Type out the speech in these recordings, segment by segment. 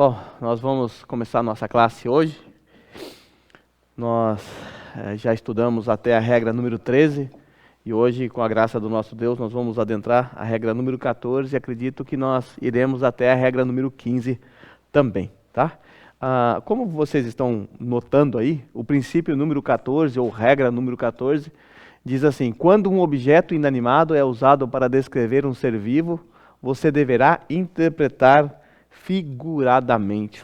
Bom, nós vamos começar a nossa classe hoje. Nós já estudamos até a regra número 13 e hoje, com a graça do nosso Deus, nós vamos adentrar a regra número 14 e acredito que nós iremos até a regra número 15 também, tá? Como vocês estão notando aí, o princípio número 14 ou regra número 14 diz assim: quando um objeto inanimado é usado para descrever um ser vivo, você deverá interpretar figuradamente.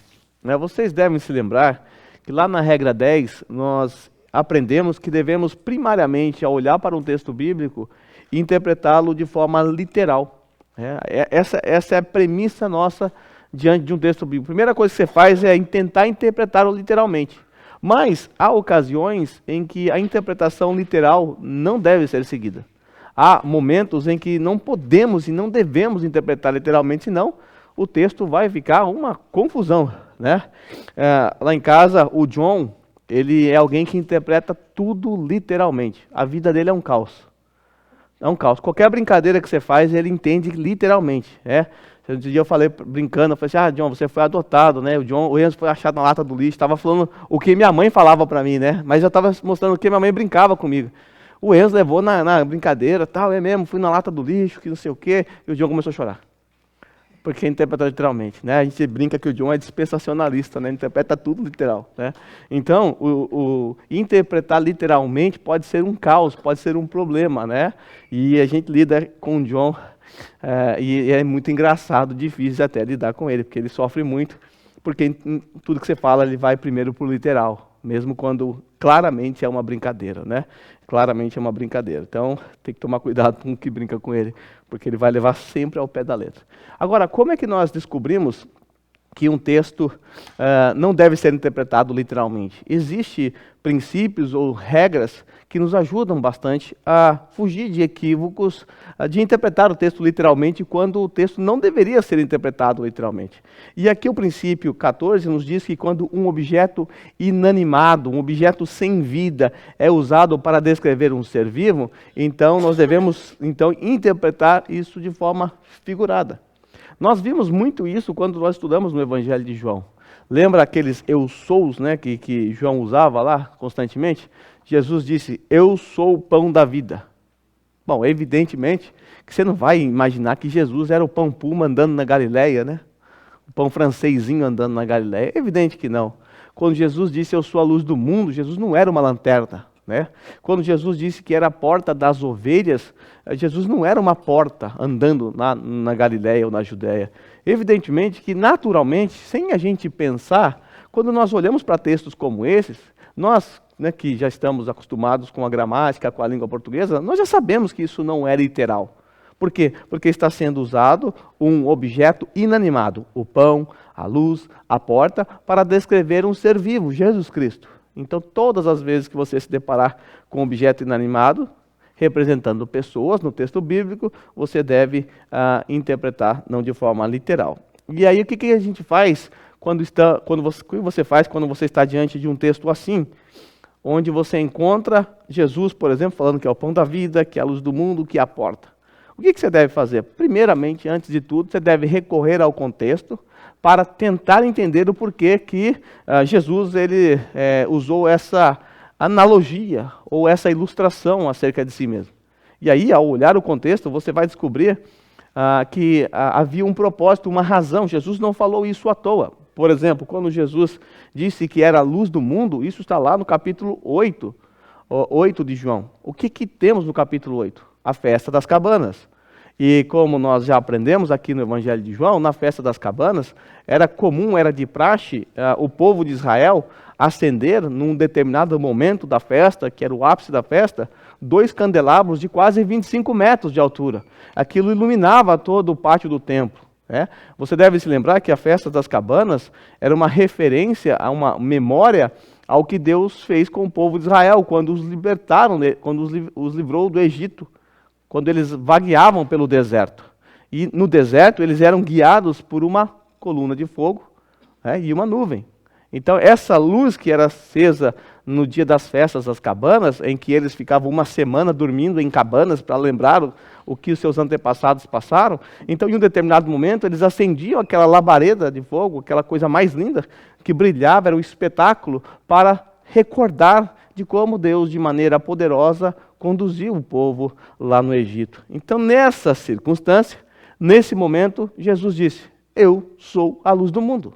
Vocês devem se lembrar que lá na regra 10 nós aprendemos que devemos primariamente, ao olhar para um texto bíblico, interpretá-lo de forma literal. Essa é a premissa nossa diante de um texto bíblico. A primeira coisa que você faz é tentar interpretá-lo literalmente. Mas há ocasiões em que a interpretação literal não deve ser seguida. Há momentos em que não podemos e não devemos interpretar literalmente, senão o texto vai ficar uma confusão, né? Lá em casa, o John, ele é alguém que interpreta tudo literalmente. A vida dele é um caos. É um caos. Qualquer brincadeira que você faz, ele entende literalmente. Outro dia eu falei, brincando, eu falei assim: John, você foi adotado, né? O Enzo foi achado na lata do lixo. Estava falando o que minha mãe falava para mim, né? Mas eu estava mostrando o que minha mãe brincava comigo. O Enzo levou na brincadeira, tal, fui na lata do lixo, que não sei o quê, e o John começou a chorar. Porque interpreta literalmente, né? A gente brinca que o John é dispensacionalista, né? Interpreta tudo literal, né? Então, o interpretar literalmente pode ser um caos, pode ser um problema, né? E a gente lida com o John, e é muito engraçado, difícil até lidar com ele, porque ele sofre muito, porque tudo que você fala, ele vai primeiro para o literal, mesmo quando claramente é uma brincadeira, né? Claramente é uma brincadeira. Então, tem que tomar cuidado com o que brinca com ele, porque ele vai levar sempre ao pé da letra. Agora, como é que nós descobrimos que um texto não deve ser interpretado literalmente? Existem princípios ou regras que nos ajudam bastante a fugir de equívocos, de interpretar o texto literalmente quando o texto não deveria ser interpretado literalmente. E aqui o princípio 14 nos diz que quando um objeto inanimado, um objeto sem vida, é usado para descrever um ser vivo, então nós devemos interpretar isso de forma figurada. Nós vimos muito isso quando nós estudamos no Evangelho de João. Lembra aqueles eu sous, né, que João usava lá constantemente? Jesus disse: eu sou o pão da vida. Bom, evidentemente que você não vai imaginar que Jesus era o pão puma andando na Galileia, né? O pão francesinho andando na Galileia. É evidente que não. Quando Jesus disse eu sou a luz do mundo, Jesus não era uma lanterna, né? Quando Jesus disse que era a porta das ovelhas, Jesus não era uma porta andando na Galileia ou na Judéia. Evidentemente que, naturalmente, sem a gente pensar, quando nós olhamos para textos como esses, nós, né, que já estamos acostumados com a gramática, com a língua portuguesa, nós já sabemos que isso não é literal. Por quê? Porque está sendo usado um objeto inanimado, o pão, a luz, a porta, para descrever um ser vivo, Jesus Cristo. Então, todas as vezes que você se deparar com um objeto inanimado, representando pessoas no texto bíblico, você deve interpretar não de forma literal. E aí, o que a gente faz quando você está diante de um texto assim, onde você encontra Jesus, por exemplo, falando que é o pão da vida, que é a luz do mundo, que é a porta? O que você deve fazer? Primeiramente, antes de tudo, você deve recorrer ao contexto para tentar entender o porquê que Jesus usou essa analogia ou essa ilustração acerca de si mesmo. E aí, ao olhar o contexto, você vai descobrir que havia um propósito, uma razão. Jesus não falou isso à toa. Por exemplo, quando Jesus disse que era a luz do mundo, isso está lá no capítulo 8 de João. O que temos no capítulo 8? A festa das cabanas. E como nós já aprendemos aqui no Evangelho de João, na festa das cabanas, era comum, era de praxe, o povo de Israel acender, num determinado momento da festa, que era o ápice da festa, 2 candelabros de quase 25 metros de altura. Aquilo iluminava todo o pátio do templo. Você deve se lembrar que a festa das cabanas era uma referência, a uma memória ao que Deus fez com o povo de Israel, quando os libertaram, quando os livrou do Egito, quando eles vagueavam pelo deserto. E no deserto eles eram guiados por uma coluna de fogo e uma nuvem. Então essa luz que era acesa no dia das festas das cabanas, em que eles ficavam uma semana dormindo em cabanas para lembrar o que os seus antepassados passaram. Então, em um determinado momento, eles acendiam aquela labareda de fogo, aquela coisa mais linda, que brilhava, era um espetáculo, para recordar de como Deus, de maneira poderosa, conduziu o povo lá no Egito. Então, nessa circunstância, nesse momento, Jesus disse: eu sou a luz do mundo.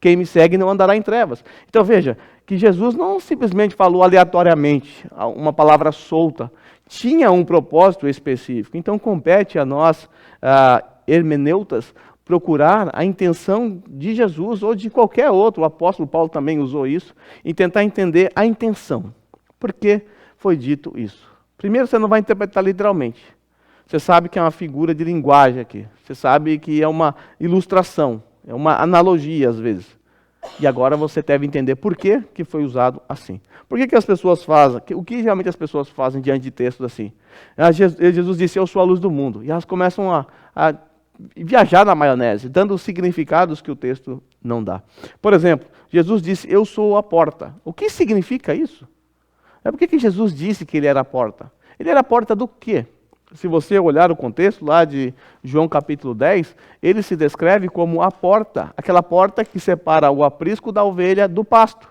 Quem me segue não andará em trevas. Então veja, que Jesus não simplesmente falou aleatoriamente, uma palavra solta. Tinha um propósito específico. Então compete a nós, hermeneutas, procurar a intenção de Jesus ou de qualquer outro. O apóstolo Paulo também usou isso, e tentar entender a intenção. Por que foi dito isso? Primeiro, você não vai interpretar literalmente. Você sabe que é uma figura de linguagem aqui. Você sabe que é uma ilustração. É uma analogia, às vezes. E agora você deve entender por que foi usado assim. Por que as pessoas fazem? O que realmente as pessoas fazem diante de textos assim? Jesus disse: eu sou a luz do mundo. E elas começam a viajar na maionese, dando significados que o texto não dá. Por exemplo, Jesus disse: eu sou a porta. O que significa isso? Por que Jesus disse que ele era a porta? Ele era a porta do quê? Se você olhar o contexto lá de João capítulo 10, ele se descreve como a porta, aquela porta que separa o aprisco da ovelha do pasto.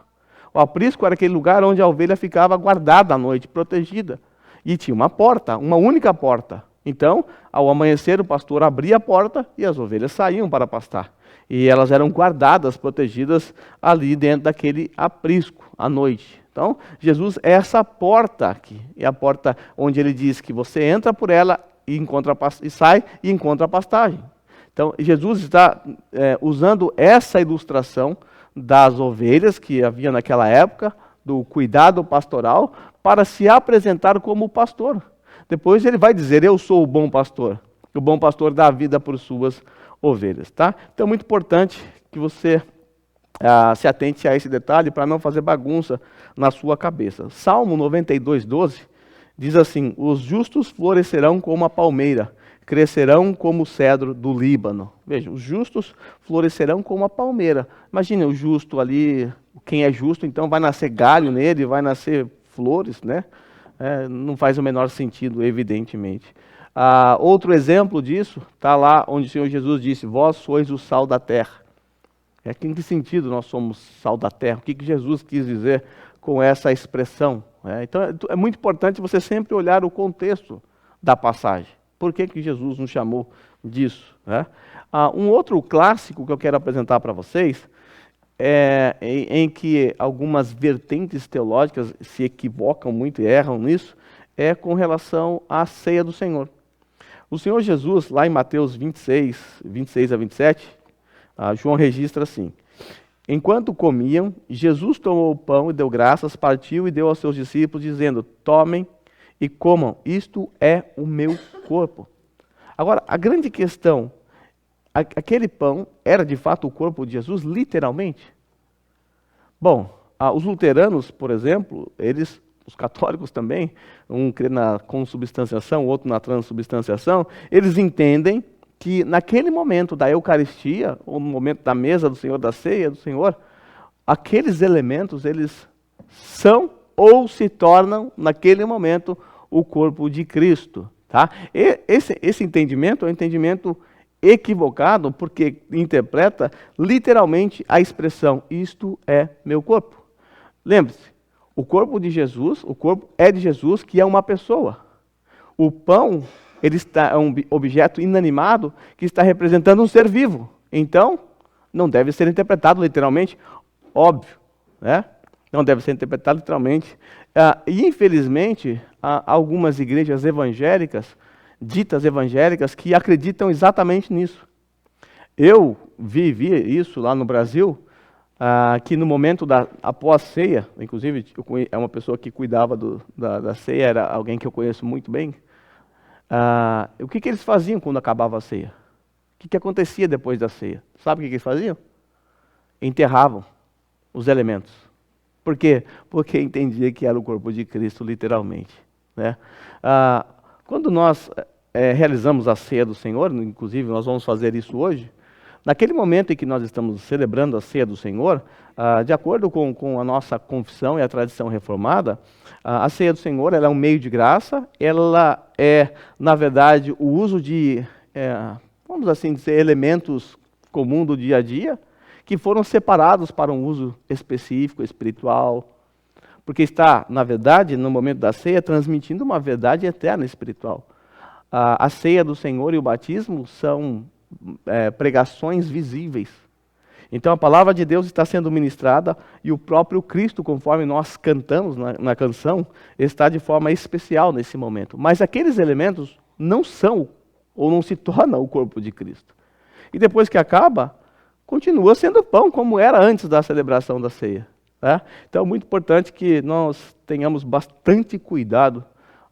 O aprisco era aquele lugar onde a ovelha ficava guardada à noite, protegida. E tinha uma porta, uma única porta. Então, ao amanhecer, o pastor abria a porta e as ovelhas saíam para pastar. E elas eram guardadas, protegidas ali dentro daquele aprisco à noite. Então, Jesus é essa porta aqui. É a porta onde ele diz que você entra por ela e sai e encontra a pastagem. Então, Jesus está usando essa ilustração das ovelhas que havia naquela época, do cuidado pastoral, para se apresentar como pastor. Depois ele vai dizer: eu sou o bom pastor dá a vida por suas ovelhas. Tá? Então é muito importante que você se atente a esse detalhe para não fazer bagunça na sua cabeça. Salmo 92:12 diz assim: os justos florescerão como a palmeira, crescerão como o cedro do Líbano. Veja, os justos florescerão como a palmeira. Imagine o justo ali, quem é justo, então vai nascer galho nele, vai nascer flores, né? Não faz o menor sentido, evidentemente. Outro exemplo disso está lá onde o Senhor Jesus disse: vós sois o sal da terra. Em que sentido nós somos sal da terra? O que Jesus quis dizer com essa expressão? Então é muito importante você sempre olhar o contexto da passagem. Por que Jesus nos chamou disso? Um outro clássico que eu quero apresentar para vocês, em que algumas vertentes teológicas se equivocam muito e erram nisso, é com relação à ceia do Senhor. O Senhor Jesus, lá em Mateus 26 a 27, João registra assim: enquanto comiam, Jesus tomou o pão e deu graças, partiu e deu aos seus discípulos, dizendo: tomem e comam, isto é o meu corpo. Agora, a grande questão, aquele pão era de fato o corpo de Jesus, literalmente? Bom, os luteranos, por exemplo, os católicos também, um crê na consubstanciação, o outro na transubstanciação, eles entendem que naquele momento da Eucaristia, ou no momento da mesa do Senhor, da ceia do Senhor, aqueles elementos, eles são ou se tornam, naquele momento, o corpo de Cristo. Tá? E esse entendimento é um entendimento equivocado, porque interpreta literalmente a expressão: isto é meu corpo. Lembre-se, o corpo de Jesus, o corpo é de Jesus, que é uma pessoa. O pão, é um objeto inanimado que está representando um ser vivo. Então, não deve ser interpretado literalmente, óbvio, né? Não deve ser interpretado literalmente. E, infelizmente, há algumas igrejas evangélicas, ditas evangélicas, que acreditam exatamente nisso. Eu vivi isso lá no Brasil, que no momento após a ceia, inclusive é uma pessoa que cuidava da ceia, era alguém que eu conheço muito bem. O que eles faziam quando acabava a ceia? O que acontecia depois da ceia? Sabe o que eles faziam? Enterravam os elementos. Por quê? Porque entendia que era o corpo de Cristo, literalmente. Né? Quando nós realizamos a ceia do Senhor, inclusive nós vamos fazer isso hoje, Naquele momento em que nós estamos celebrando a ceia do Senhor, de acordo com a nossa confissão e a tradição reformada, a ceia do Senhor ela é um meio de graça, ela é, na verdade, o uso de, vamos assim dizer, elementos comuns do dia a dia, que foram separados para um uso específico, espiritual, porque está, na verdade, no momento da ceia, transmitindo uma verdade eterna espiritual. A ceia do Senhor e o batismo são pregações visíveis. Então a palavra de Deus está sendo ministrada e o próprio Cristo, conforme nós cantamos na canção, está de forma especial nesse momento. Mas aqueles elementos não são ou não se tornam o corpo de Cristo. E depois que acaba, continua sendo pão como era antes da celebração da ceia. Então é muito importante que nós tenhamos bastante cuidado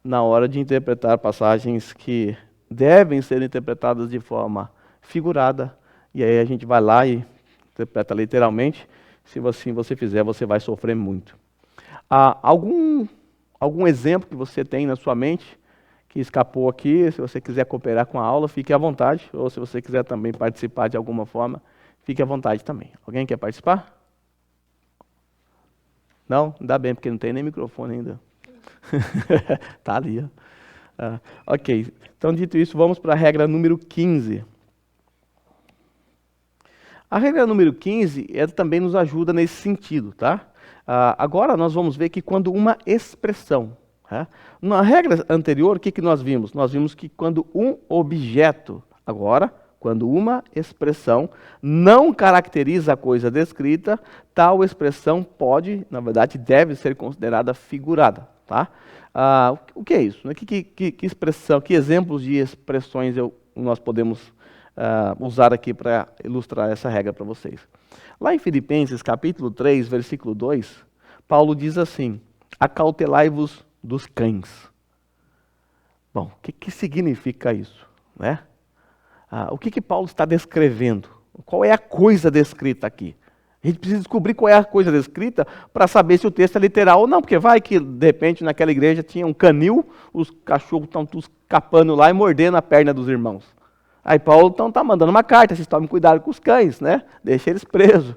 na hora de interpretar passagens que devem ser interpretadas de forma figurada, e aí a gente vai lá e interpreta literalmente. Se assim você fizer, você vai sofrer muito. Algum exemplo que você tem na sua mente que escapou aqui? Se você quiser cooperar com a aula, fique à vontade, ou se você quiser também participar de alguma forma, fique à vontade também. Alguém quer participar? Não? Ainda bem, porque não tem nem microfone ainda. Tá ali. Ok, então dito isso, vamos para a regra número 15. A regra número 15, ela também nos ajuda nesse sentido, tá? Agora nós vamos ver que quando uma expressão, na regra anterior, o que nós vimos? Nós vimos que quando um objeto, quando uma expressão não caracteriza a coisa descrita, tal expressão pode, na verdade, deve ser considerada figurada, tá? O que é isso? Que expressão, que exemplos de expressões nós podemos usar aqui para ilustrar essa regra para vocês? Lá em Filipenses, capítulo 3, versículo 2, Paulo diz assim: acautelai-vos dos cães. Bom, o que significa isso, né? O que Paulo está descrevendo? Qual é a coisa descrita aqui? A gente precisa descobrir qual é a coisa descrita para saber se o texto é literal ou não, porque vai que, de repente, naquela igreja tinha um canil, os cachorros estão todos capando lá e mordendo a perna dos irmãos. Aí Paulo então está mandando uma carta: vocês tomem cuidado com os cães, né? Deixa eles presos,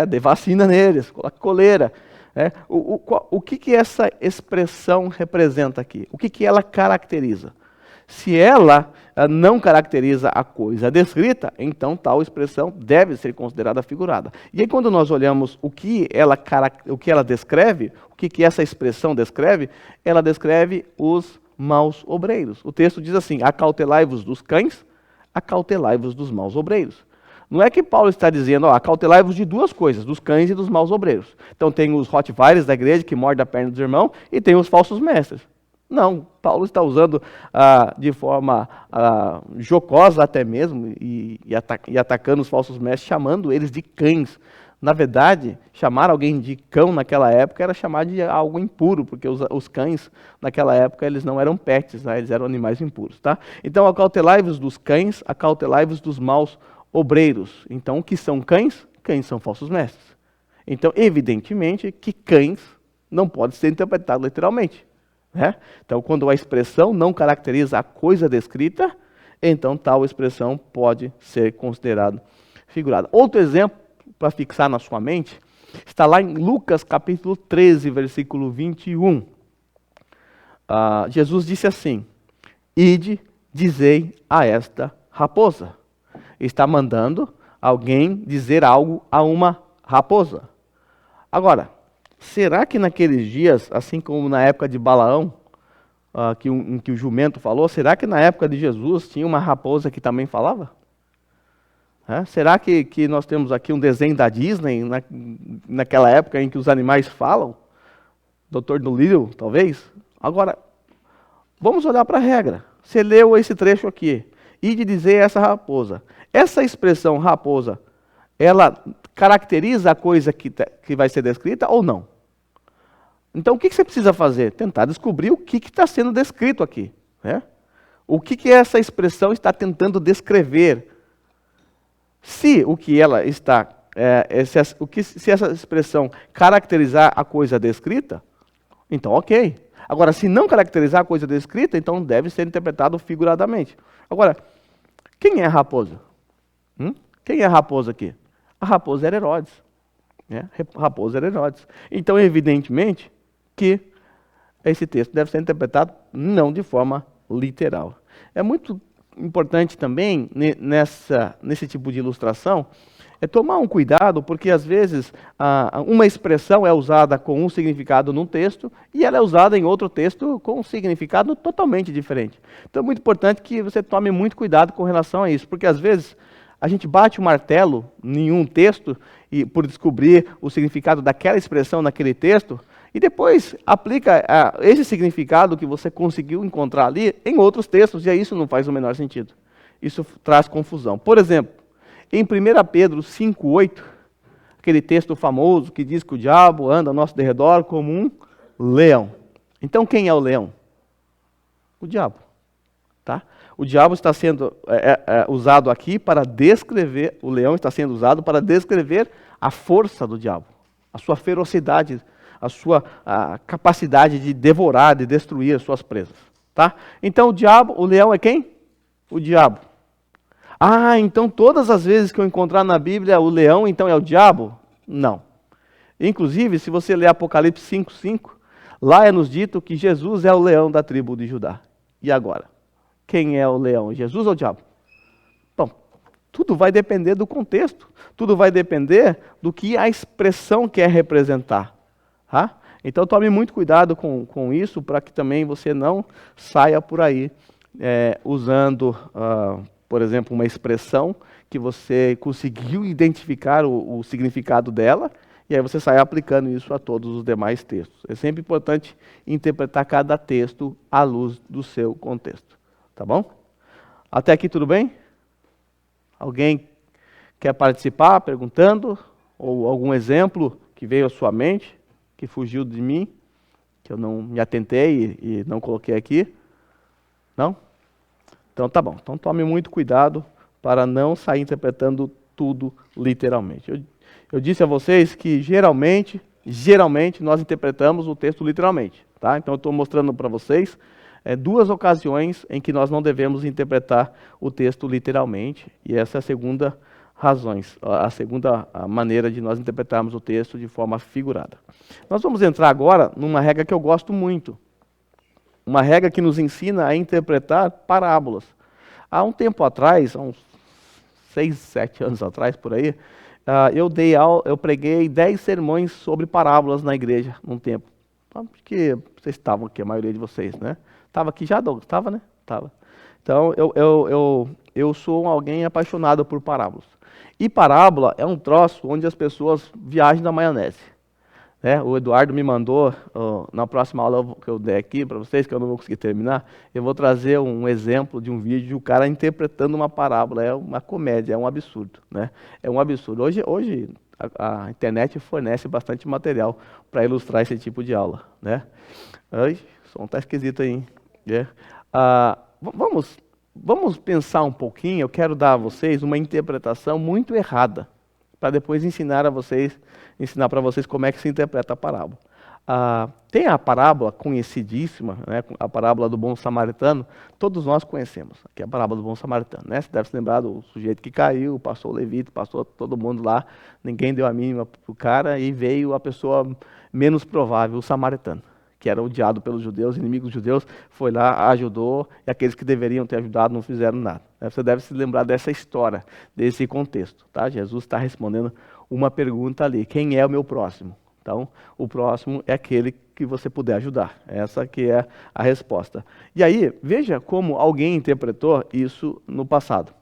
dê vacina neles, coloque coleira. O que essa expressão representa aqui? O que ela caracteriza? Se ela não caracteriza a coisa descrita, então tal expressão deve ser considerada figurada. E aí quando nós olhamos o que ela descreve, o que essa expressão descreve, ela descreve os maus obreiros. O texto diz assim: acautelai-vos dos cães, acautelai-vos dos maus obreiros. Não é que Paulo está dizendo, acautelai-vos de duas coisas, dos cães e dos maus obreiros. Então tem os Rottweilers da igreja que mordem a perna dos irmãos e tem os falsos mestres. Não, Paulo está usando de forma jocosa até mesmo e atacando os falsos mestres, chamando eles de cães. Na verdade, chamar alguém de cão naquela época era chamar de algo impuro, porque os cães naquela época eles não eram pets, eles eram animais impuros. Tá? Então, acautelai-vos dos cães, acautelai-vos dos maus obreiros. Então, o que são cães? Cães são falsos mestres. Então, evidentemente que cães não pode ser interpretado literalmente. Então, quando a expressão não caracteriza a coisa descrita, então tal expressão pode ser considerada figurada. Outro exemplo, para fixar na sua mente, está lá em Lucas capítulo 13, versículo 21. Jesus disse assim: ide, dizei a esta raposa. Está mandando alguém dizer algo a uma raposa. Agora, será que naqueles dias, assim como na época de Balaão, em que o jumento falou, será que na época de Jesus tinha uma raposa que também falava? Será que nós temos aqui um desenho da Disney, naquela época em que os animais falam? Dr. Dolittle, talvez? Agora, vamos olhar para a regra. Você leu esse trecho aqui, e de dizer essa raposa. Essa expressão raposa, ela caracteriza a coisa que vai ser descrita ou não? Então, o que você precisa fazer? Tentar descobrir o que está sendo descrito aqui. O que essa expressão está tentando descrever. Se o que ela está, se essa expressão caracterizar a coisa descrita, então ok. Agora, se não caracterizar a coisa descrita, então deve ser interpretado figuradamente. Agora, quem é a raposa? Quem é a raposa aqui? A raposa era Herodes. Né? Raposa era Herodes. Então, evidentemente, que esse texto deve ser interpretado não de forma literal. É muito importante também, nesse tipo de ilustração, tomar um cuidado, porque às vezes uma expressão é usada com um significado num texto e ela é usada em outro texto com um significado totalmente diferente. Então é muito importante que você tome muito cuidado com relação a isso, porque às vezes a gente bate o martelo em um texto e por descobrir o significado daquela expressão naquele texto, e depois aplica esse significado que você conseguiu encontrar ali em outros textos, e aí isso não faz o menor sentido. Isso traz confusão. Por exemplo, em 1 Pedro 5,8, aquele texto famoso que diz que o diabo anda ao nosso derredor como um leão. Então quem é o leão? O diabo. Tá? O diabo está sendo usado aqui para descrever, o leão está sendo usado para descrever a força do diabo, a sua ferocidade, a sua capacidade de devorar, de destruir as suas presas. Tá? Então o leão é quem? O diabo. Então todas as vezes que eu encontrar na Bíblia o leão, então é o diabo? Não. Inclusive, se você ler Apocalipse 5,5, lá é nos dito que Jesus é o leão da tribo de Judá. E agora? Quem é o leão? Jesus ou o diabo? Bom, tudo vai depender do contexto. Tudo vai depender do que a expressão quer representar. Tá? Então tome muito cuidado com isso, para que também você não saia por aí usando, por exemplo, uma expressão que você conseguiu identificar o significado dela, e aí você sai aplicando isso a todos os demais textos. É sempre importante interpretar cada texto à luz do seu contexto. Tá bom? Até aqui tudo bem? Alguém quer participar perguntando? Ou algum exemplo que veio à sua mente, que fugiu de mim, que eu não me atentei e não coloquei aqui? Não? Então tá bom. Então tome muito cuidado para não sair interpretando tudo literalmente. Eu disse a vocês que geralmente nós interpretamos o texto literalmente. Tá? Então eu estou mostrando para vocês duas ocasiões em que nós não devemos interpretar o texto literalmente, e essa é a segunda maneira de nós interpretarmos o texto de forma figurada. Nós vamos entrar agora numa regra que eu gosto muito, uma regra que nos ensina a interpretar parábolas. Há um tempo atrás, há uns 6, 7 anos atrás, por aí, eu preguei 10 sermões sobre parábolas na igreja, num tempo. Porque vocês estavam aqui, a maioria de vocês, né? Estava aqui já, Douglas? Estava, né? Estava. Então, eu sou alguém apaixonado por parábolas. E parábola é um troço onde as pessoas viajam na maionese. O Eduardo me mandou, na próxima aula que eu der aqui para vocês, que eu não vou conseguir terminar, eu vou trazer um exemplo de um vídeo de um cara interpretando uma parábola. É uma comédia, é um absurdo. Né? É um absurdo. Hoje a internet fornece bastante material para ilustrar esse tipo de aula. Né? Ai, o som está esquisito aí, hein? Vamos pensar um pouquinho. Eu quero dar a vocês uma interpretação muito errada, para depois ensinar para vocês como é que se interpreta a parábola. Tem a parábola conhecidíssima, né, a parábola do bom samaritano, todos nós conhecemos, que é a parábola do bom samaritano. Né? Você deve se lembrar do sujeito que caiu, passou o levita, passou todo mundo lá, ninguém deu a mínima para o cara, e veio a pessoa menos provável, o samaritano, que era odiado pelos judeus, inimigos judeus, foi lá, ajudou, e aqueles que deveriam ter ajudado não fizeram nada. Você deve se lembrar dessa história, desse contexto. Tá? Jesus está respondendo uma pergunta ali: quem é o meu próximo? Então, o próximo é aquele que você puder ajudar. Essa que é a resposta. E aí, veja como alguém interpretou isso no passado.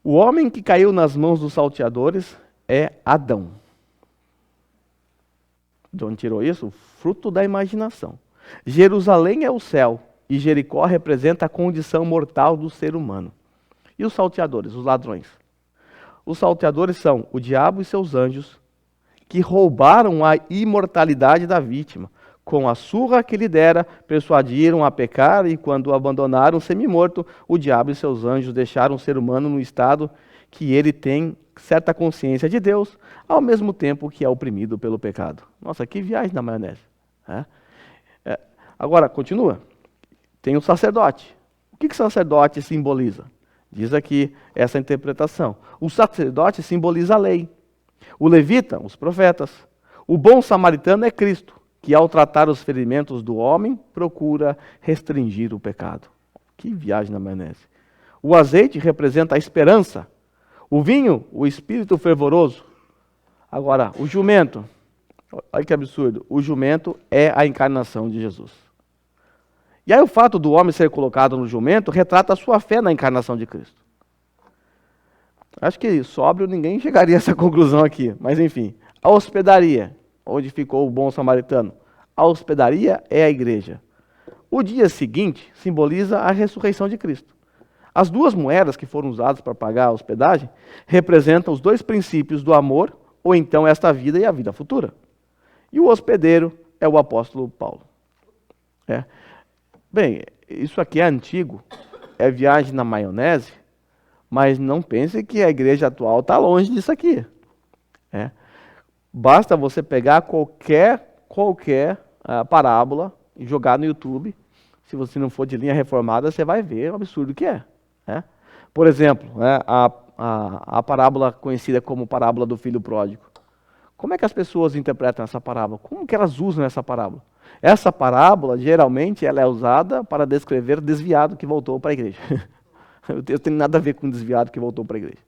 O homem que caiu nas mãos dos salteadores é Adão. De onde tirou isso? Fruto da imaginação. Jerusalém é o céu, e Jericó representa a condição mortal do ser humano. E os salteadores, os ladrões? Os salteadores são o diabo e seus anjos, que roubaram a imortalidade da vítima. Com a surra que lhe dera, persuadiram a pecar, e quando o abandonaram semi-morto, o diabo e seus anjos deixaram o ser humano no estado que ele tem certa consciência de Deus, ao mesmo tempo que é oprimido pelo pecado. Nossa, que viagem na maionese. Agora, continua. Tem o sacerdote. O que o sacerdote simboliza? Diz aqui essa interpretação. O sacerdote simboliza a lei. O levita, os profetas. O bom samaritano é Cristo, que ao tratar os ferimentos do homem, procura restringir o pecado. Que viagem na maionese. O azeite representa a esperança. O vinho, o espírito fervoroso. Agora, o jumento, olha que absurdo, o jumento é a encarnação de Jesus. E aí o fato do homem ser colocado no jumento retrata a sua fé na encarnação de Cristo. Acho que sóbrio ninguém chegaria a essa conclusão aqui, mas enfim. A hospedaria, onde ficou o bom samaritano. A hospedaria é a igreja. O dia seguinte simboliza a ressurreição de Cristo. As duas moedas que foram usadas para pagar a hospedagem representam os dois princípios do amor, ou então esta vida e a vida futura. E o hospedeiro é o apóstolo Paulo. Bem, isso aqui é antigo, é viagem na maionese, mas não pense que a igreja atual está longe disso aqui. Basta você pegar qualquer parábola e jogar no YouTube. Se você não for de linha reformada, você vai ver o absurdo que é. Por exemplo, a parábola conhecida como parábola do filho pródigo. Como é que as pessoas interpretam essa parábola? Como que elas usam essa parábola? Essa parábola, geralmente, ela é usada para descrever desviado que voltou para a igreja. O texto tem nada a ver com desviado que voltou para a igreja.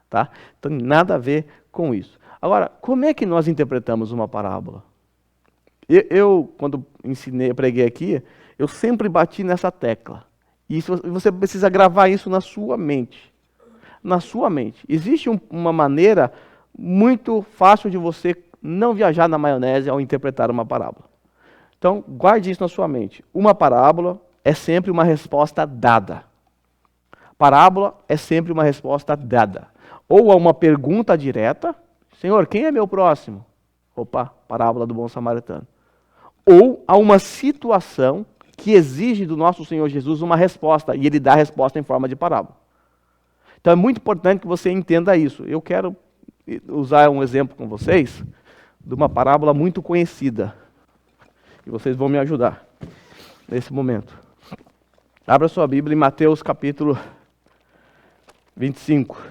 Tá? Então, nada a ver com isso. Agora, como é que nós interpretamos uma parábola? Eu quando preguei aqui, eu sempre bati nessa tecla. E você precisa gravar isso na sua mente. Na sua mente. Existe uma maneira muito fácil de você não viajar na maionese ao interpretar uma parábola. Então, guarde isso na sua mente. Uma parábola é sempre uma resposta dada. Parábola é sempre uma resposta dada. Ou a uma pergunta direta, Senhor, quem é meu próximo? Opa, parábola do bom samaritano. Ou a uma situação que exige do nosso Senhor Jesus uma resposta, e ele dá a resposta em forma de parábola. Então é muito importante que você entenda isso. Eu quero usar um exemplo com vocês de uma parábola muito conhecida. E vocês vão me ajudar nesse momento. Abra sua Bíblia em Mateus capítulo 25.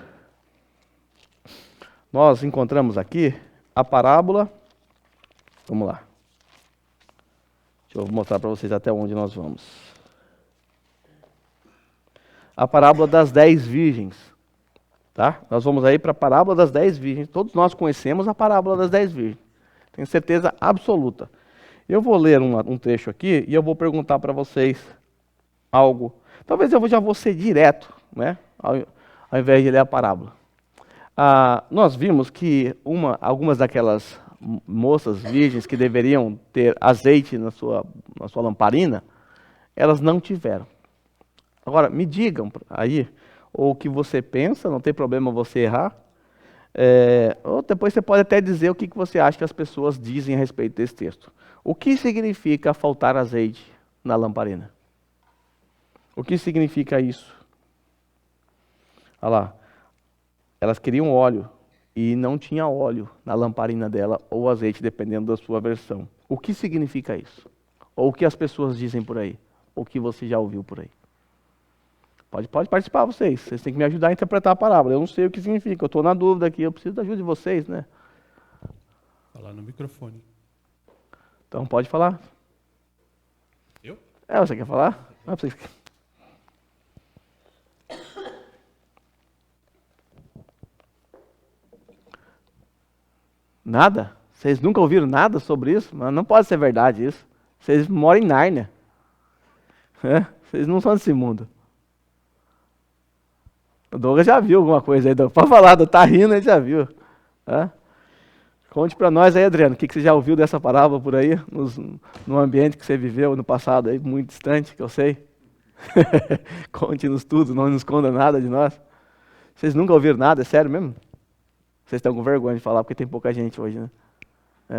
Nós encontramos aqui a parábola. Vamos lá. Deixa eu mostrar para vocês até onde nós vamos. A parábola das 10 virgens. Tá? Nós vamos aí para a parábola das 10 virgens. Todos nós conhecemos a parábola das 10 virgens. Tenho certeza absoluta. Eu vou ler um trecho aqui e eu vou perguntar para vocês algo. Talvez eu já vou ser direto, né? Ao invés de ler a parábola. Nós vimos que algumas daquelas moças virgens que deveriam ter azeite na sua lamparina, elas não tiveram. Agora, me digam aí, ou o que você pensa, não tem problema você errar, ou depois você pode até dizer o que você acha que as pessoas dizem a respeito desse texto. O que significa faltar azeite na lamparina? O que significa isso? Olha lá, elas queriam óleo e não tinha óleo na lamparina dela, ou azeite, dependendo da sua versão. O que significa isso? Ou o que as pessoas dizem por aí? Ou o que você já ouviu por aí? Pode participar vocês têm que me ajudar a interpretar a parábola. Eu não sei o que significa, eu estou na dúvida aqui, eu preciso da ajuda de vocês, né? Falar no microfone. Então pode falar. Eu? Você quer falar? Vocês... Nada? Vocês nunca ouviram nada sobre isso? Mas não pode ser verdade isso. Vocês moram em Nárnia. Vocês não são desse mundo. O Douglas já viu alguma coisa aí. Pode falar, tá rindo, ele já viu. Conte para nós aí, Adriano, o que você já ouviu dessa parábola por aí, no ambiente que você viveu no passado, aí, muito distante, que eu sei. Conte-nos tudo, não nos esconda nada de nós. Vocês nunca ouviram nada, é sério mesmo? Vocês estão com vergonha de falar, porque tem pouca gente hoje, né?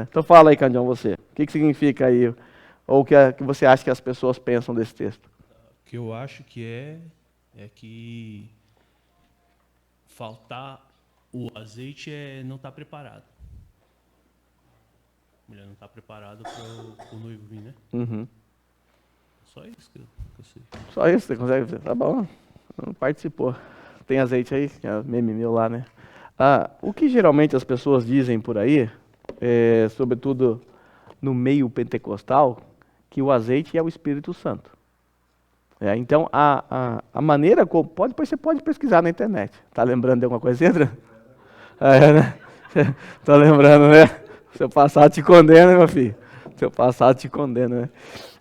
Então fala aí, Candião, você. O que significa aí, ou o que você acha que as pessoas pensam desse texto? O que eu acho que é que faltar o azeite é não estar preparado. A mulher não está preparada para o noivo vir, né? Uhum. Só isso que eu sei. Só isso, você consegue ver? Tá bom, não participou. Tem azeite aí? É meme meu lá, né? O que geralmente as pessoas dizem por aí, sobretudo no meio pentecostal, que o azeite é o Espírito Santo. Então, a maneira como... Você pode pesquisar na internet. Tá lembrando de alguma coisa, Sandra? Né? Tô lembrando, né? Seu passado te condena, meu filho. Seu passado te condena,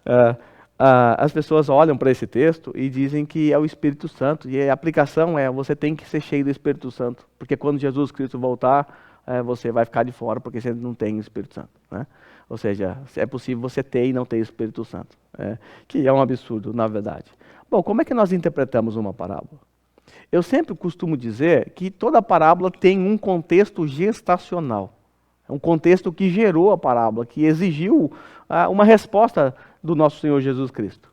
né? As pessoas olham para esse texto e dizem que é o Espírito Santo. E a aplicação você tem que ser cheio do Espírito Santo. Porque quando Jesus Cristo voltar, você vai ficar de fora, porque você não tem o Espírito Santo, né? Ou seja, é possível você ter e não ter o Espírito Santo. Que é um absurdo, na verdade. Bom, como é que nós interpretamos uma parábola? Eu sempre costumo dizer que toda parábola tem um contexto gestacional. É um contexto que gerou a parábola, que exigiu uma resposta do nosso Senhor Jesus Cristo.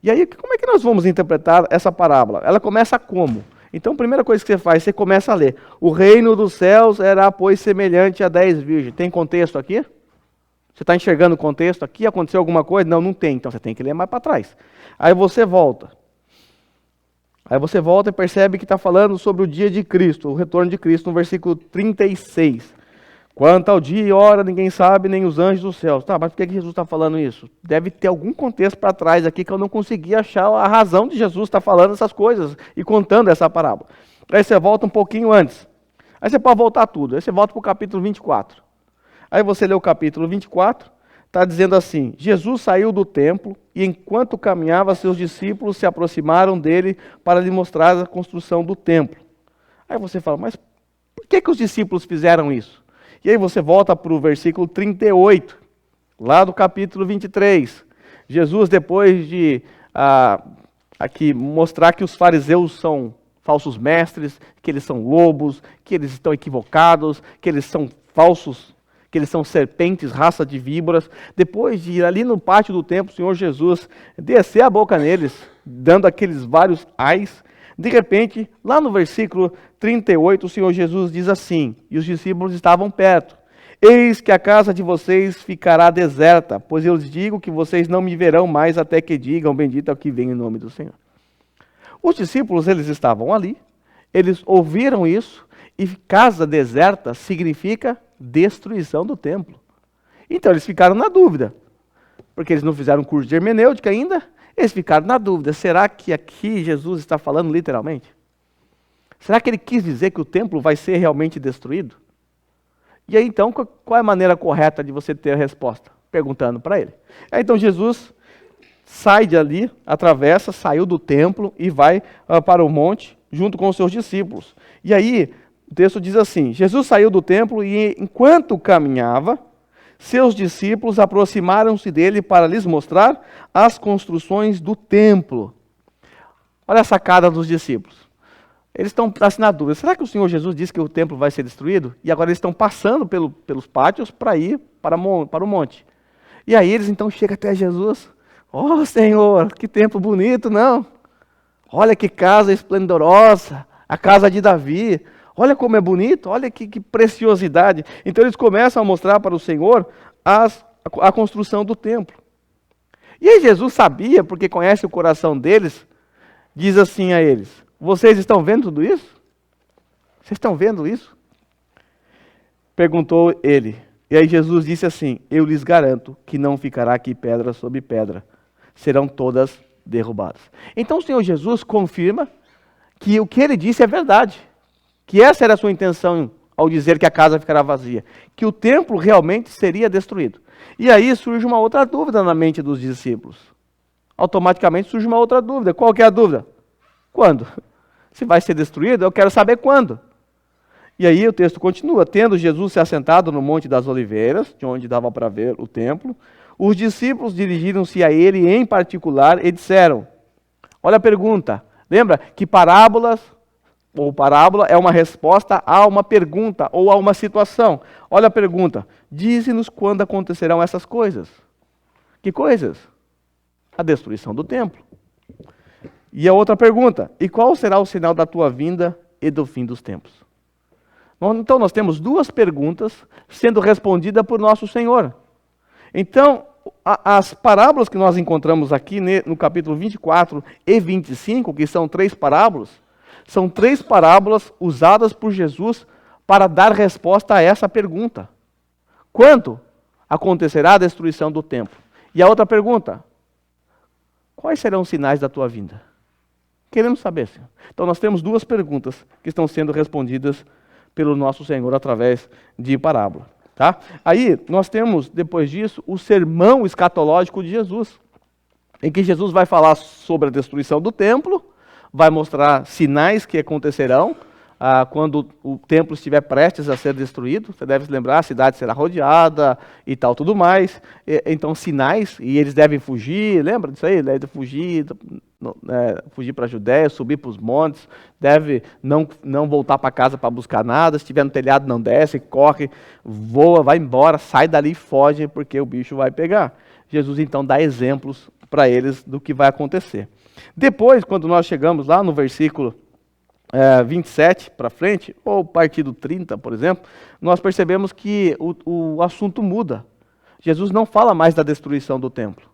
E aí, como é que nós vamos interpretar essa parábola? Ela começa como? Então, a primeira coisa que você faz, você começa a ler. O reino dos céus era, pois, semelhante a 10 virgens. Tem contexto aqui? Você está enxergando o contexto aqui? Aconteceu alguma coisa? Não, não tem. Então, você tem que ler mais para trás. Aí você volta. E percebe que está falando sobre o dia de Cristo, o retorno de Cristo, no versículo 36. Quanto ao dia e hora, ninguém sabe, nem os anjos dos céus. Tá, mas por que Jesus está falando isso? Deve ter algum contexto para trás aqui que eu não consegui achar a razão de Jesus estar falando essas coisas e contando essa parábola. Aí você volta um pouquinho antes. Aí você pode voltar tudo. Aí você volta para o capítulo 24. Aí você lê o capítulo 24, está dizendo assim: Jesus saiu do templo e enquanto caminhava, seus discípulos se aproximaram dele para lhe mostrar a construção do templo. Aí você fala, mas por que os discípulos fizeram isso? E aí você volta para o versículo 38, lá do capítulo 23. Jesus, depois de aqui mostrar que os fariseus são falsos mestres, que eles são lobos, que eles estão equivocados, que eles são falsos, que eles são serpentes, raça de víboras. Depois de ir ali no pátio do templo, o Senhor Jesus descer a boca neles, dando aqueles vários ais. De repente, lá no versículo 38, o Senhor Jesus diz assim, e os discípulos estavam perto: eis que a casa de vocês ficará deserta, pois eu lhes digo que vocês não me verão mais até que digam, bendito é o que vem em nome do Senhor. Os discípulos, eles estavam ali, eles ouviram isso, e casa deserta significa destruição do templo. Então eles ficaram na dúvida, porque eles não fizeram curso de hermenêutica ainda, eles ficaram na dúvida, será que aqui Jesus está falando literalmente? Será que ele quis dizer que o templo vai ser realmente destruído? E aí então, qual é a maneira correta de você ter a resposta? Perguntando para ele. Aí, então Jesus sai de ali, saiu do templo e vai para o monte junto com os seus discípulos. E aí, o texto diz assim: Jesus saiu do templo e enquanto caminhava, seus discípulos aproximaram-se dele para lhes mostrar as construções do templo. Olha a sacada dos discípulos. Eles estão assim na dúvida. Será que o Senhor Jesus disse que o templo vai ser destruído? E agora eles estão passando pelos pátios para ir para o monte. E aí eles então chegam até Jesus. Oh, Senhor, que templo bonito, não? Olha que casa esplendorosa, a casa de Davi. Olha como é bonito, olha que preciosidade. Então eles começam a mostrar para o Senhor a construção do templo. E aí Jesus sabia, porque conhece o coração deles, diz assim a eles: vocês estão vendo tudo isso? Vocês estão vendo isso? Perguntou ele. E aí Jesus disse assim: eu lhes garanto que não ficará aqui pedra sobre pedra, serão todas derrubadas. Então o Senhor Jesus confirma que o que ele disse é verdade. Que essa era a sua intenção ao dizer que a casa ficará vazia, que o templo realmente seria destruído. E aí surge uma outra dúvida na mente dos discípulos. Automaticamente surge uma outra dúvida. Qual que é a dúvida? Quando? Se vai ser destruído, eu quero saber quando. E aí o texto continua: tendo Jesus se assentado no Monte das Oliveiras, de onde dava para ver o templo, os discípulos dirigiram-se a ele em particular e disseram, olha a pergunta, lembra que parábola é uma resposta a uma pergunta ou a uma situação. Olha a pergunta: dize-nos quando acontecerão essas coisas. Que coisas? A destruição do templo. E a outra pergunta: e qual será o sinal da tua vinda e do fim dos tempos? Então nós temos duas perguntas sendo respondidas por nosso Senhor. Então, as parábolas que nós encontramos aqui no capítulo 24 e 25, que são 3 parábolas, São 3 parábolas usadas por Jesus para dar resposta a essa pergunta. Quando acontecerá a destruição do templo? E a outra pergunta, quais serão os sinais da tua vinda? Queremos saber, Senhor. Então nós temos 2 perguntas que estão sendo respondidas pelo nosso Senhor através de parábola. Tá? Aí nós temos, depois disso, o sermão escatológico de Jesus, em que Jesus vai falar sobre a destruição do templo, vai mostrar sinais que acontecerão quando o templo estiver prestes a ser destruído. Você deve se lembrar, a cidade será rodeada e tal, tudo mais. Então, sinais, e eles devem fugir, lembra disso aí? Devem fugir, fugir para a Judéia, subir para os montes, deve não voltar para casa para buscar nada, se estiver no telhado não desce, corre, voa, vai embora, sai dali e foge, porque o bicho vai pegar. Jesus então dá exemplos para eles do que vai acontecer. Depois, quando nós chegamos lá no versículo 27 para frente, ou partir do 30, por exemplo, nós percebemos que o assunto muda. Jesus não fala mais da destruição do templo.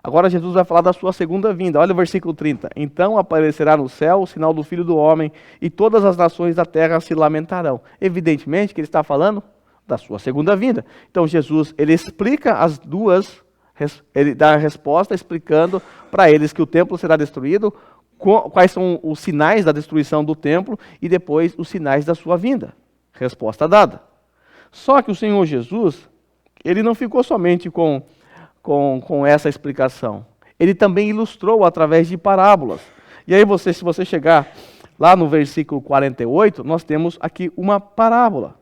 Agora Jesus vai falar da sua segunda vinda. Olha o versículo 30. Então aparecerá no céu o sinal do Filho do Homem, e todas as nações da terra se lamentarão. Evidentemente que ele está falando da sua segunda vinda. Então Jesus, ele explica as duas, ele dá a resposta explicando para eles que o templo será destruído, quais são os sinais da destruição do templo e depois os sinais da sua vinda. Resposta dada. Só que o Senhor Jesus, ele não ficou somente com essa explicação. Ele também ilustrou através de parábolas. E aí se você chegar lá no versículo 48, nós temos aqui uma parábola.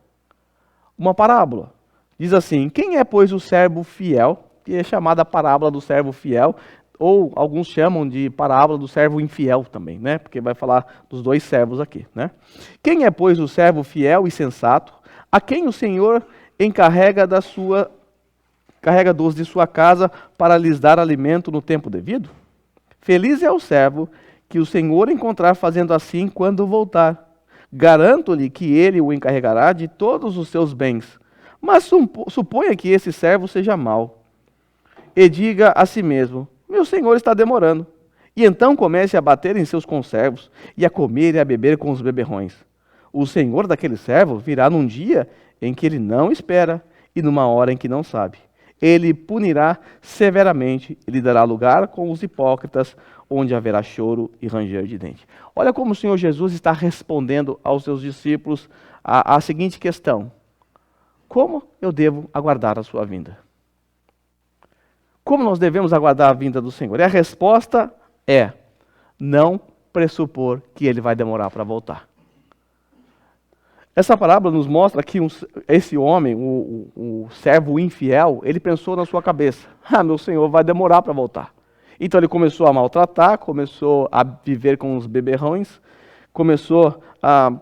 Uma parábola. Diz assim, quem é, pois, o servo fiel, que é chamada parábola do servo fiel, ou alguns chamam de parábola do servo infiel também, né? Porque vai falar dos 2 servos aqui, né? Quem é, pois, o servo fiel e sensato, a quem o Senhor encarrega carrega-dos de sua casa para lhes dar alimento no tempo devido? Feliz é o servo que o Senhor encontrar fazendo assim quando voltar. Garanto-lhe que ele o encarregará de todos os seus bens. Mas suponha que esse servo seja mau, e diga a si mesmo, meu senhor está demorando. E então comece a bater em seus conservos, e a comer e a beber com os beberrões. O senhor daquele servo virá num dia em que ele não espera, e numa hora em que não sabe. Ele punirá severamente, e lhe dará lugar com os hipócritas, onde haverá choro e ranger de dente. Olha como o Senhor Jesus está respondendo aos seus discípulos a seguinte questão. Como eu devo aguardar a sua vinda? Como nós devemos aguardar a vinda do Senhor? E a resposta é não pressupor que ele vai demorar para voltar. Essa parábola nos mostra que esse homem, o servo infiel, ele pensou na sua cabeça, meu Senhor vai demorar para voltar. Então ele começou a maltratar, começou a viver com os beberrões, começou a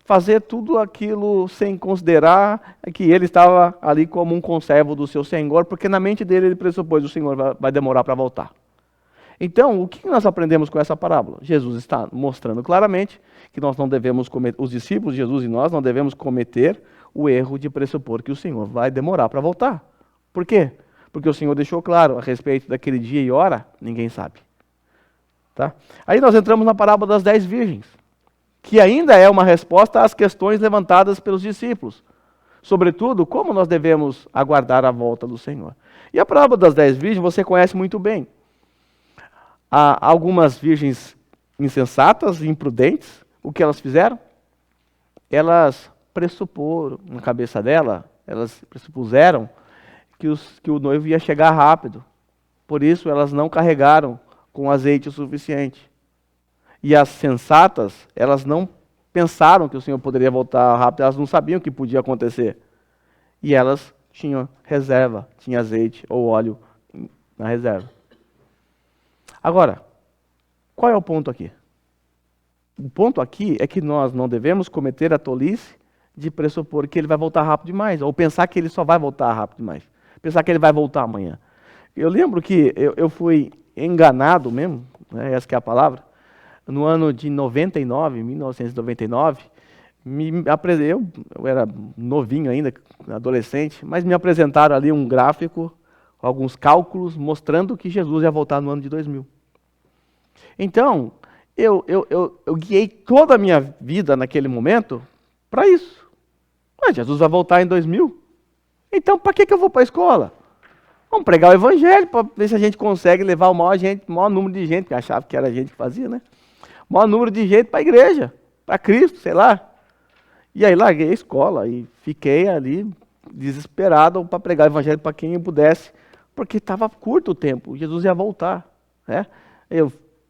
fazer tudo aquilo sem considerar que ele estava ali como um conservo do seu Senhor, porque na mente dele ele pressupôs que o Senhor vai demorar para voltar. Então, o que nós aprendemos com essa parábola? Jesus está mostrando claramente que nós não devemos cometer, os discípulos de Jesus e nós não devemos cometer o erro de pressupor que o Senhor vai demorar para voltar. Por quê? Porque o Senhor deixou claro a respeito daquele dia e hora, ninguém sabe. Tá? Aí nós entramos na parábola das 10 virgens, que ainda é uma resposta às questões levantadas pelos discípulos. Sobretudo, como nós devemos aguardar a volta do Senhor. E a parábola das 10 virgens você conhece muito bem. Há algumas virgens insensatas, imprudentes, o que elas fizeram? Elas pressupuseram na cabeça dela, elas pressupuseram que o noivo ia chegar rápido. Por isso elas não carregaram com azeite o suficiente. E as sensatas, elas não pensaram que o Senhor poderia voltar rápido, elas não sabiam o que podia acontecer. E elas tinham reserva, tinha azeite ou óleo na reserva. Agora, qual é o ponto aqui? O ponto aqui é que nós não devemos cometer a tolice de pressupor que ele vai voltar rápido demais, ou pensar que ele só vai voltar rápido demais, pensar que ele vai voltar amanhã. Eu lembro que eu fui enganado mesmo, né, essa que é a palavra, no ano de 1999, eu era novinho ainda, adolescente, mas me apresentaram ali um gráfico, alguns cálculos, mostrando que Jesus ia voltar no ano de 2000. Então, eu guiei toda a minha vida naquele momento para isso. Mas Jesus vai voltar em 2000. Então, para que eu vou para a escola? Vamos pregar o evangelho para ver se a gente consegue levar o maior número de gente, que achava que era a gente que fazia, né? O maior número de gente para a igreja, para Cristo, sei lá. E aí larguei a escola e fiquei ali desesperado para pregar o evangelho para quem eu pudesse, porque estava curto o tempo, Jesus ia voltar, né?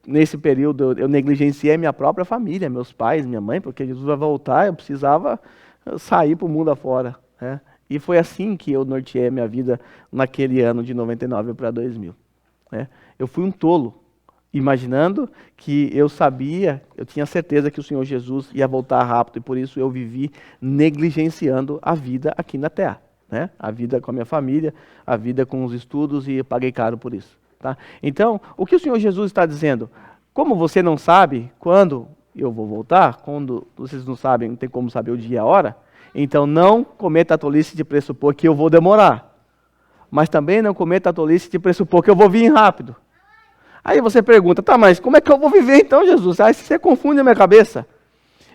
Nesse período eu negligenciei minha própria família, meus pais, minha mãe, porque Jesus vai voltar, eu precisava sair para o mundo afora, né? E foi assim que eu norteei a minha vida naquele ano de 99 para 2000. Né? Eu fui um tolo, imaginando que eu tinha certeza que o Senhor Jesus ia voltar rápido e por isso eu vivi negligenciando a vida aqui na Terra. Né? A vida com a minha família, a vida com os estudos e eu paguei caro por isso. Tá? Então, o que o Senhor Jesus está dizendo? Como você não sabe quando eu vou voltar, quando vocês não sabem, não tem como saber o dia e a hora, então não cometa a tolice de pressupor que eu vou demorar. Mas também não cometa a tolice de pressupor que eu vou vir rápido. Aí você pergunta, tá, mas como é que eu vou viver então, Jesus? Aí você confunde a minha cabeça.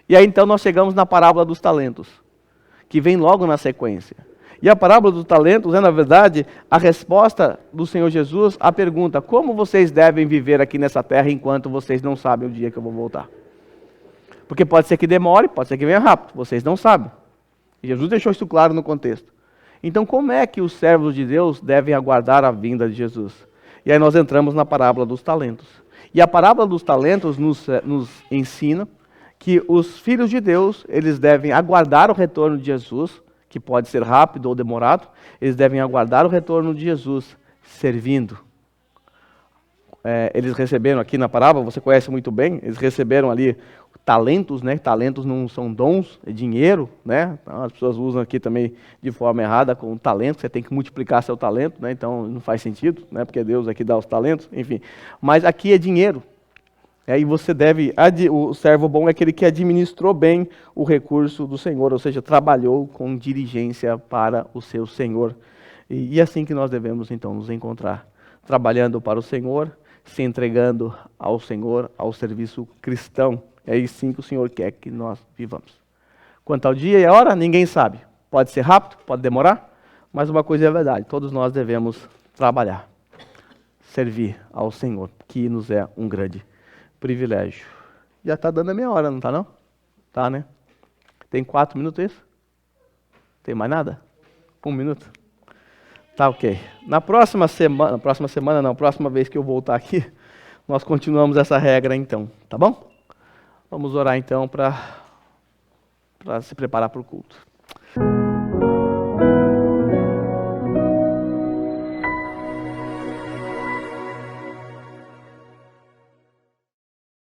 E aí então nós chegamos na parábola dos talentos, que vem logo na sequência. E a parábola dos talentos é, na verdade, a resposta do Senhor Jesus à pergunta, como vocês devem viver aqui nessa terra enquanto vocês não sabem o dia que eu vou voltar? Porque pode ser que demore, pode ser que venha rápido, vocês não sabem. Jesus deixou isso claro no contexto. Então, como é que os servos de Deus devem aguardar a vinda de Jesus? E aí nós entramos na parábola dos talentos. E a parábola dos talentos nos ensina que os filhos de Deus, eles devem aguardar o retorno de Jesus, que pode ser rápido ou demorado, eles devem aguardar o retorno de Jesus, servindo. Eles receberam aqui na parábola, você conhece muito bem, eles receberam ali talentos, né? Talentos não são dons, é dinheiro, né? Então, as pessoas usam aqui também de forma errada com talento, você tem que multiplicar seu talento, né? Então não faz sentido, né? Porque Deus aqui dá os talentos, enfim. Mas aqui é dinheiro. E você o servo bom é aquele que administrou bem o recurso do Senhor, ou seja, trabalhou com diligência para o seu Senhor. E assim que nós devemos então nos encontrar, trabalhando para o Senhor, se entregando ao Senhor, ao serviço cristão. É aí sim que o Senhor quer que nós vivamos. Quanto ao dia e a hora, ninguém sabe. Pode ser rápido, pode demorar, mas uma coisa é verdade, todos nós devemos trabalhar, servir ao Senhor, que nos é um grande privilégio. Já está dando a minha hora, não está não? Tá, né? Tem 4 minutos isso? Tem mais nada? 1 minuto? Tá, ok. Na próxima vez que eu voltar aqui, nós continuamos essa regra então, tá bom? Vamos orar então para se preparar para o culto.